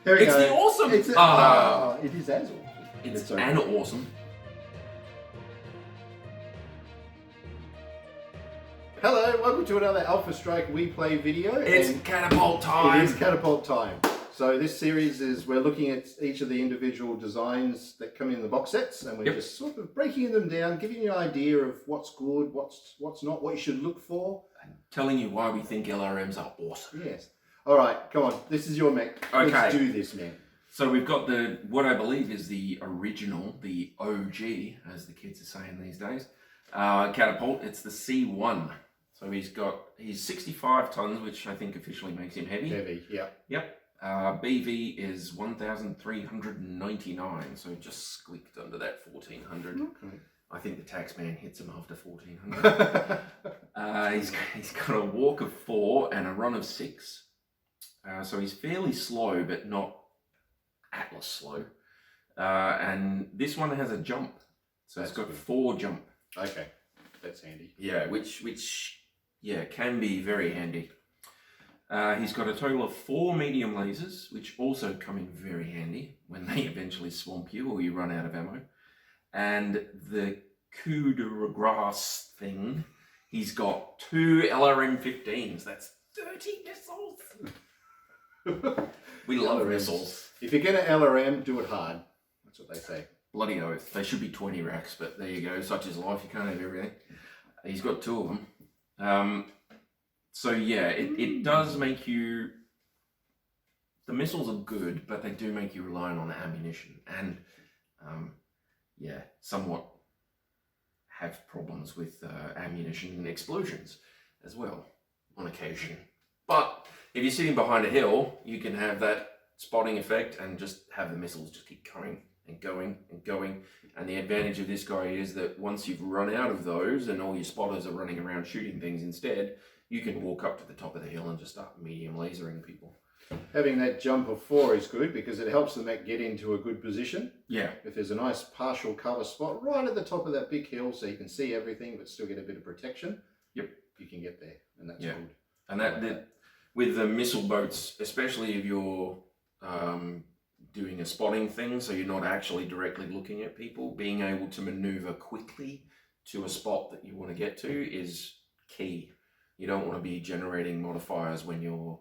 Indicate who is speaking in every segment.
Speaker 1: Here we
Speaker 2: It's
Speaker 1: go.
Speaker 2: the awesome.
Speaker 1: It is as awesome.
Speaker 2: It's
Speaker 1: okay.
Speaker 2: an awesome.
Speaker 1: Hello, welcome to another Alpha Strike We Play video.
Speaker 2: It's Catapult time.
Speaker 1: It is Catapult time. So this series is, we're looking at each of the individual designs that come in the box sets, and we're just sort of breaking them down, giving you an idea of what's good, what's not, what you should look for.
Speaker 2: And telling you why we think LRMs are awesome.
Speaker 1: Yes. All right, come on. This is your mech.
Speaker 2: Okay.
Speaker 1: Let's do this, man.
Speaker 2: So we've got what I believe is the original, the OG, as the kids are saying these days. Catapult. It's the C1. So he's 65 tons, which I think officially makes him heavy.
Speaker 1: Heavy, yeah.
Speaker 2: Yep. BV is 1,399, so just squeaked under that 1,400.
Speaker 1: Okay.
Speaker 2: I think the tax man hits him after 1,400. He's got a walk of 4 and a run of 6. So he's fairly slow, but not Atlas slow. And this one has a jump. So it's got 4 jump.
Speaker 1: Okay, that's handy.
Speaker 2: Yeah, which can be very handy. He's got a total of 4 medium lasers, which also come in very handy when they eventually swamp you or you run out of ammo. And the coup de grace thing, he's got 2 LRM-15s. That's 30 missiles. We love
Speaker 1: LRMs.
Speaker 2: missiles.
Speaker 1: If you're going to LRM, do it hard. That's what they say.
Speaker 2: Bloody oath. They should be 20 racks, but there you go. Such is life. You can't have everything. He's got 2 of them. So yeah, it does make you... The missiles are good, but they do make you reliant on ammunition. And somewhat have problems with ammunition and explosions as well on occasion. But if you're sitting behind a hill, you can have that spotting effect and just have the missiles just keep going and going and going. And the advantage of this guy is that once you've run out of those and all your spotters are running around shooting things instead, you can walk up to the top of the hill and just start medium lasering people.
Speaker 1: Having that jump of 4 is good because it helps the mech get into a good position.
Speaker 2: Yeah.
Speaker 1: If there's a nice partial cover spot right at the top of that big hill so you can see everything but still get a bit of protection,
Speaker 2: yep,
Speaker 1: you can get there, and that's
Speaker 2: yeah.
Speaker 1: good.
Speaker 2: And that with the missile boats, especially if you're doing a spotting thing, so you're not actually directly looking at people, being able to maneuver quickly to a spot that you want to get to is key. You don't want to be generating modifiers when you're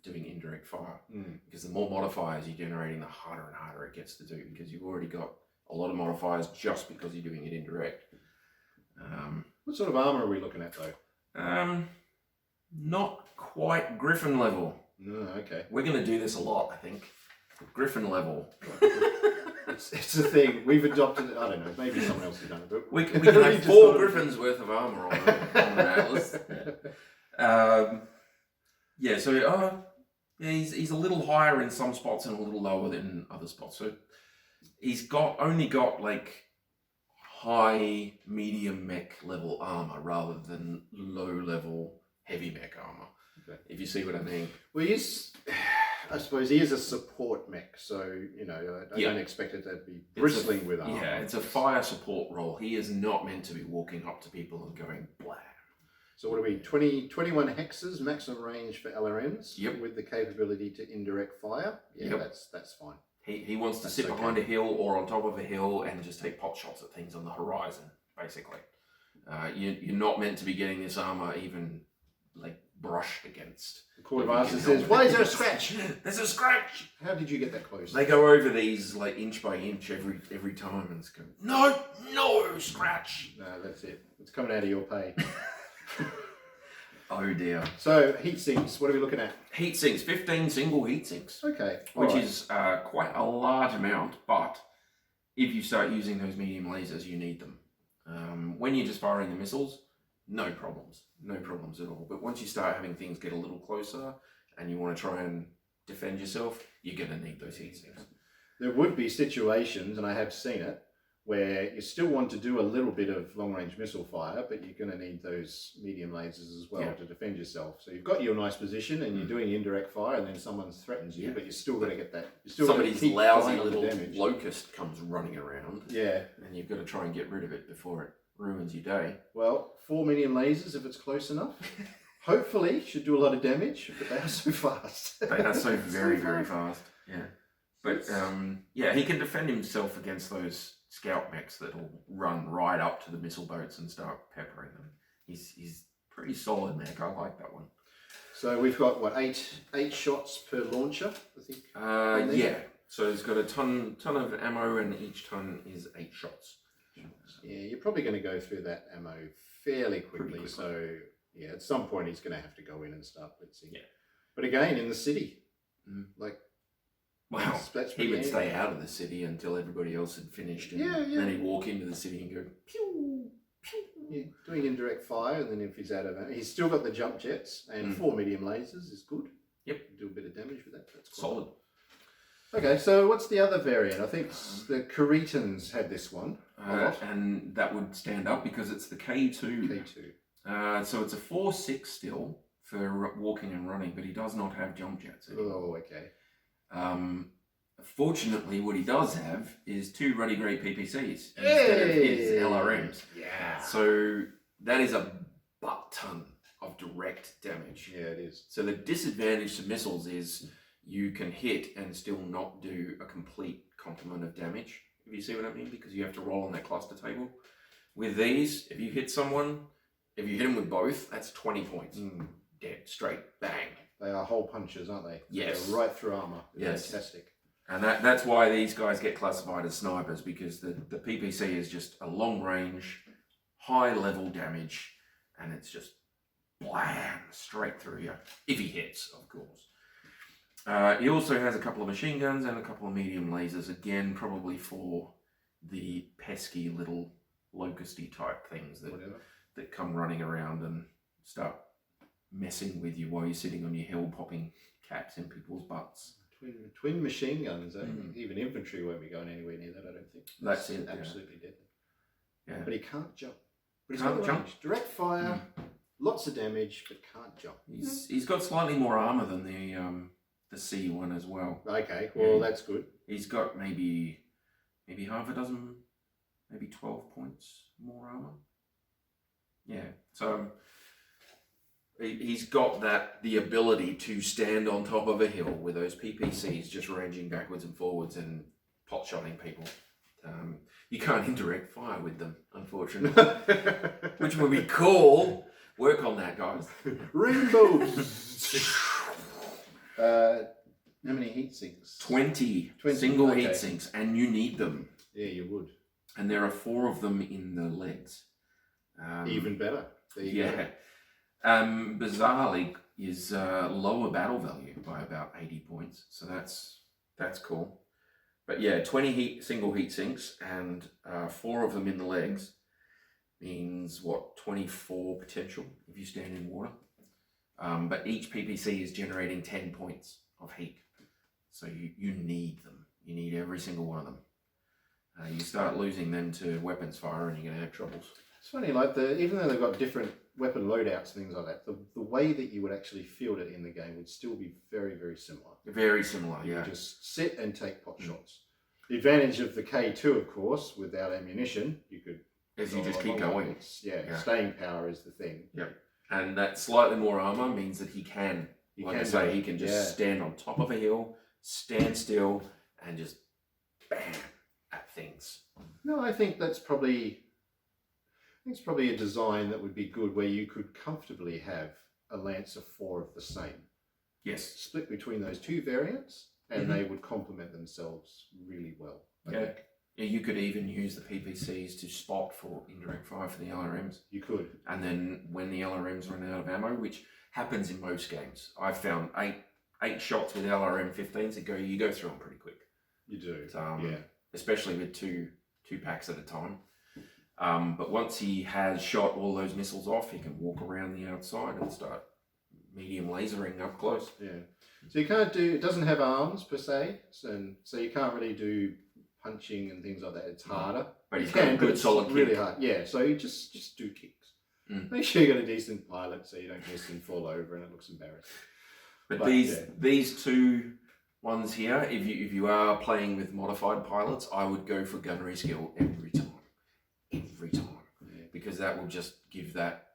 Speaker 2: doing indirect fire, because the more modifiers you're generating, the harder and harder it gets to do, because you've already got a lot of modifiers just because you're doing it indirect.
Speaker 1: What sort of armor are we looking at though?
Speaker 2: Not quite Griffin level.
Speaker 1: No, okay.
Speaker 2: We're going to do this a lot, I think. Griffin level.
Speaker 1: It's a thing. We've adopted it. I don't know. Maybe someone else has done it. But
Speaker 2: we can have 4 Griffins worth of armor on an Atlas. He's a little higher in some spots and a little lower than other spots. So he's only got like high medium mech level armor rather than low level heavy mech armor. Okay. If you see what I mean.
Speaker 1: Well, I suppose he is a support mech, so I don't expect it to be bristling with armor.
Speaker 2: Yeah, it's a fire support role. He is not meant to be walking up to people and going blam.
Speaker 1: So what are we, 21 hexes, maximum range for LRMs, with the capability to indirect fire? Yeah, that's fine.
Speaker 2: He wants to sit behind a hill or on top of a hill and just take pot shots at things on the horizon, basically. You're not meant to be getting this armor even like brushed against.
Speaker 1: The Court of Arson says, why is there a scratch?
Speaker 2: There's a scratch!
Speaker 1: How did you get that close?
Speaker 2: They go over these like inch by inch every time and it's going, no scratch!
Speaker 1: No, that's it. It's coming out of your pay.
Speaker 2: Oh dear.
Speaker 1: So, heat sinks, what are we looking at?
Speaker 2: Heat sinks, 15 single heat sinks.
Speaker 1: Okay.
Speaker 2: Which is quite a large amount, but if you start using those medium lasers, you need them. When you're just firing the missiles, no problems at all. But once you start having things get a little closer and you want to try and defend yourself, you're going to need those heat sinks.
Speaker 1: There would be situations, and I have seen it, where you still want to do a little bit of long-range missile fire, but you're going to need those medium lasers as well to defend yourself. So you've got your nice position, and you're doing indirect fire, and then someone threatens you, but you're still going to get that.
Speaker 2: Somebody's lousy little locust comes running around.
Speaker 1: Yeah.
Speaker 2: And you've got to try and get rid of it before it ruins your day.
Speaker 1: Well, 4 medium lasers if it's close enough. Hopefully, should do a lot of damage, but they are so fast.
Speaker 2: They are so very, very fast. Yeah. But yeah, he can defend himself against those scout mechs that will run right up to the missile boats and start peppering them. He's pretty solid mech. I like that one.
Speaker 1: So we've got what, eight shots per launcher, I think.
Speaker 2: Yeah. So it's got a ton of ammo, and each ton is 8 shots.
Speaker 1: Yeah, you're probably going to go through that ammo fairly quickly. So yeah, at some point he's going to have to go in and start blitzing.
Speaker 2: Yeah.
Speaker 1: But again, in the city, like.
Speaker 2: Well, he would stay out of the city until everybody else had finished, and then he'd walk into the city and go pew, pew.
Speaker 1: Yeah, doing indirect fire, and then if he's out of it, he's still got the jump jets and 4 medium lasers is good.
Speaker 2: Yep,
Speaker 1: do a bit of damage with that. That's cool.
Speaker 2: Solid.
Speaker 1: Okay, so what's the other variant? I think the Caretans had this one a lot,
Speaker 2: and that would stand up because it's the K2.
Speaker 1: K2.
Speaker 2: So it's a 4/6 still for walking and running, but he does not have jump jets anymore.
Speaker 1: Oh, okay.
Speaker 2: Fortunately, what he does have is 2 Ruddy Grey PPCs instead of his LRMs.
Speaker 1: Yeah.
Speaker 2: So that is a butt ton of direct damage.
Speaker 1: Yeah, it is.
Speaker 2: So the disadvantage to missiles is you can hit and still not do a complete complement of damage. If you see what I mean, because you have to roll on that cluster table. With these, if you hit someone, if you hit them with both, that's 20 points. Dead, straight, bang.
Speaker 1: They are hole punchers, aren't they?
Speaker 2: Yes.
Speaker 1: They're right through armour.
Speaker 2: Yes.
Speaker 1: Fantastic.
Speaker 2: And that's why these guys get classified as snipers, because the PPC is just a long range, high level damage, and it's just blam, straight through you. If he hits, of course. He also has a couple of machine guns and a couple of medium lasers, again, probably for the pesky little locusty type things that come running around and start messing with you while you're sitting on your hill popping caps in people's butts.
Speaker 1: Twin machine guns, even infantry won't be going anywhere near that, I don't think.
Speaker 2: That's it.
Speaker 1: Absolutely deadly.
Speaker 2: Yeah.
Speaker 1: But he can't jump. But he's
Speaker 2: Can't
Speaker 1: got
Speaker 2: jump.
Speaker 1: range. Direct fire, lots of damage, but can't jump.
Speaker 2: He's got slightly more armor than the C1 as well.
Speaker 1: Okay, well that's good.
Speaker 2: He's got maybe half a dozen, maybe 12 points more armor. Yeah, so he's got the ability to stand on top of a hill with those PPCs just ranging backwards and forwards and pot-shotting people. You can't indirect fire with them, unfortunately. Which would be cool. Work on that, guys.
Speaker 1: Rainbows! How many heat sinks?
Speaker 2: 20 single heat sinks, and you need them.
Speaker 1: Yeah, you would.
Speaker 2: And there are 4 of them in the legs.
Speaker 1: Even better. There you go.
Speaker 2: Bizarrely is lower battle value by about 80 points, so that's cool. But yeah, 20 single heat sinks and 4 of them in the legs means what, 24 potential if you stand in water. But each PPC is generating 10 points of heat, so you need them. You need every single one of them. You start losing them to weapons fire, and you're going to have troubles.
Speaker 1: It's funny, like even though they've got different weapon loadouts and things like that, the way that you would actually field it in the game would still be very, very similar.
Speaker 2: Very similar,
Speaker 1: You
Speaker 2: yeah.
Speaker 1: would just sit and take pot shots. The advantage of the K2, of course, without ammunition, you could...
Speaker 2: As you just keep going.
Speaker 1: Staying power is the thing.
Speaker 2: Yep. And that slightly more armor means that he can just stand on top of a hill, stand still, and just bam at things.
Speaker 1: No, I think that's probably... it's probably a design that would be good where you could comfortably have a lance of 4 of the same.
Speaker 2: Yes.
Speaker 1: Split between those 2 variants, and they would complement themselves really well. I think.
Speaker 2: Yeah, you could even use the PPCs to spot for indirect fire for the LRMs.
Speaker 1: You could.
Speaker 2: And then when the LRMs run out of ammo, which happens in most games, I've found 8 shots with LRM 15s that you go through them pretty quick.
Speaker 1: You do.
Speaker 2: Especially with two packs at a time. But once he has shot all those missiles off, he can walk around the outside and start medium lasering up close.
Speaker 1: Yeah. So you can't do, it doesn't have arms per se, so you can't really do punching and things like that. It's harder.
Speaker 2: But he's got a good solid kick.
Speaker 1: Really hard. Yeah, so you just do kicks. Make sure you got a decent pilot so you don't miss and fall over and it looks embarrassing.
Speaker 2: But these 2 ones here, if you are playing with modified pilots, I would go for gunnery skill every time. Because that will just give that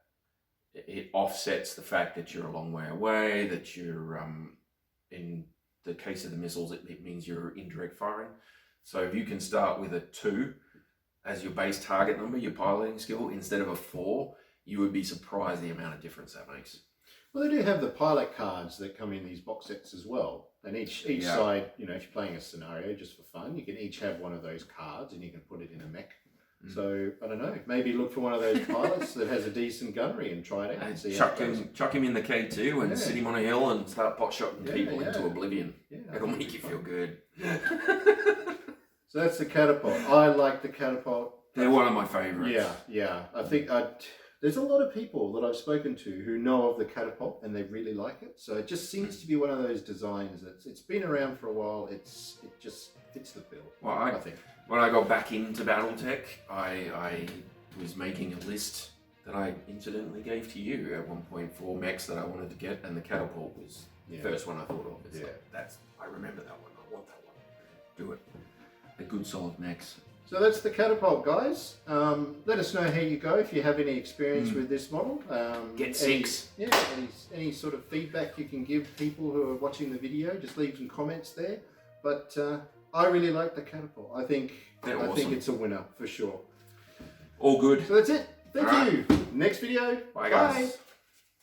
Speaker 2: it offsets the fact that you're a long way away, that you're, in the case of the missiles, it means you're indirect firing. So if you can start with a 2 as your base target number, your piloting skill, instead of a 4, you would be surprised the amount of difference that makes.
Speaker 1: Well, they do have the pilot cards that come in these box sets as well. And each side, you know, if you're playing a scenario just for fun, you can each have one of those cards and you can put it in a mech. So, I don't know, maybe look for one of those pilots that has a decent gunnery and try it out. And see
Speaker 2: chuck him in the K2 and sit him on a hill and start pot-shotting people into oblivion.
Speaker 1: Yeah,
Speaker 2: it'll make you feel good.
Speaker 1: So that's the Catapult. I like the Catapult.
Speaker 2: They're one of my favourites.
Speaker 1: Yeah. I think there's a lot of people that I've spoken to who know of the Catapult and they really like it. So it just seems to be one of those designs it's been around for a while. It just fits the bill.
Speaker 2: Well,
Speaker 1: I think.
Speaker 2: When I got back into BattleTech, I was making a list that I incidentally gave to you at one point for mechs that I wanted to get, and the Catapult was the first one I thought of. It's like, I remember that one. I want that one. Do it. They're good, solid mechs.
Speaker 1: So that's the Catapult, guys. Let us know how you go if you have any experience with this model.
Speaker 2: Get 6.
Speaker 1: Any sort of feedback you can give people who are watching the video, just leave some comments there. But I really like the Catapult. I think it's a winner for sure.
Speaker 2: All good.
Speaker 1: So that's it. Thank you. Next video.
Speaker 2: Bye guys.